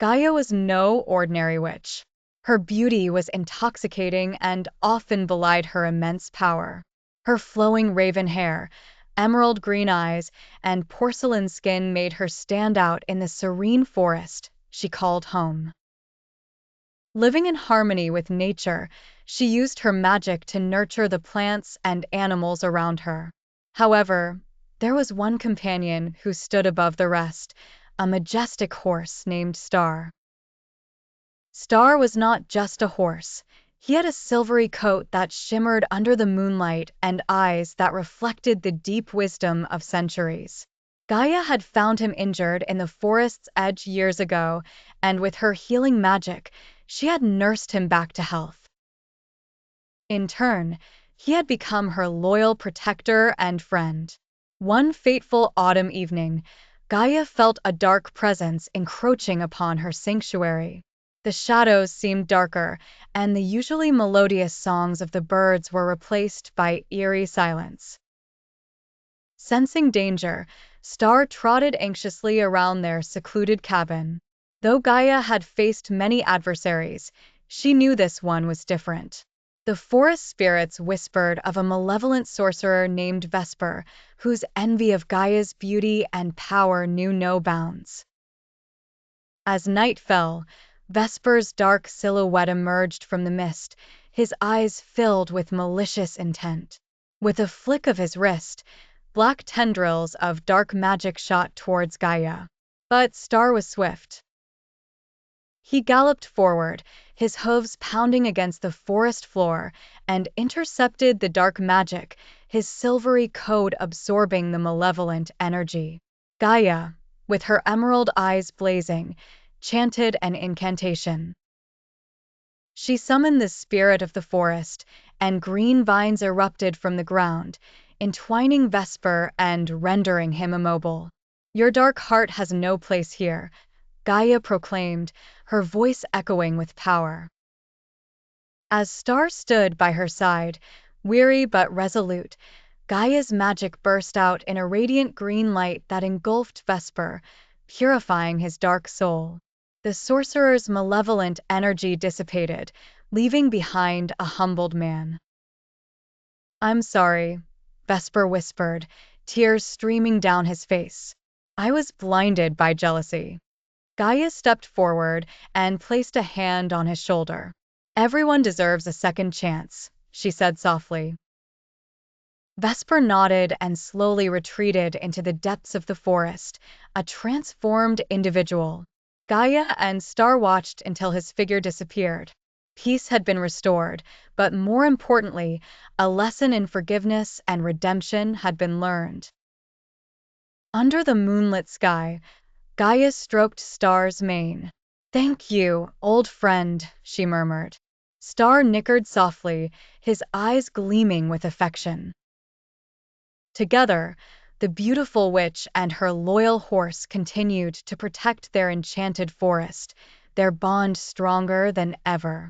Gaia was no ordinary witch. Her beauty was intoxicating and often belied her immense power. Her flowing raven hair, emerald green eyes, and porcelain skin made her stand out in the serene forest she called home. Living in harmony with nature, she used her magic to nurture the plants and animals around her. However, there was one companion who stood above the rest, a majestic horse named Star. Star was not just a horse. He had a silvery coat that shimmered under the moonlight and eyes that reflected the deep wisdom of centuries. Gaia had found him injured in the forest's edge years ago, and with her healing magic, she had nursed him back to health. In turn, he had become her loyal protector and friend. One fateful autumn evening, Gaia felt a dark presence encroaching upon her sanctuary. The shadows seemed darker, and the usually melodious songs of the birds were replaced by eerie silence. Sensing danger, Star trotted anxiously around their secluded cabin. Though Gaia had faced many adversaries, she knew this one was different. The forest spirits whispered of a malevolent sorcerer named Vesper, whose envy of Gaia's beauty and power knew no bounds. As night fell, Vesper's dark silhouette emerged from the mist, his eyes filled with malicious intent. With a flick of his wrist, black tendrils of dark magic shot towards Gaia. But Star was swift. He galloped forward, his hooves pounding against the forest floor, and intercepted the dark magic, his silvery coat absorbing the malevolent energy. Gaia, with her emerald eyes blazing, chanted an incantation. She summoned the spirit of the forest, and green vines erupted from the ground, entwining Vesper and rendering him immobile. "Your dark heart has no place here," Gaia proclaimed, her voice echoing with power. As Star stood by her side, weary but resolute, Gaia's magic burst out in a radiant green light that engulfed Vesper, purifying his dark soul. The sorcerer's malevolent energy dissipated, leaving behind a humbled man. "I'm sorry," Vesper whispered, tears streaming down his face. "I was blinded by jealousy." Gaia stepped forward and placed a hand on his shoulder. "Everyone deserves a second chance," she said softly. Vesper nodded and slowly retreated into the depths of the forest, a transformed individual. Gaia and Star watched until his figure disappeared. Peace had been restored, but more importantly, a lesson in forgiveness and redemption had been learned. Under the moonlit sky, Gaia stroked Star's mane. "Thank you, old friend," she murmured. Star nickered softly, his eyes gleaming with affection. Together, the beautiful witch and her loyal horse continued to protect their enchanted forest, their bond stronger than ever.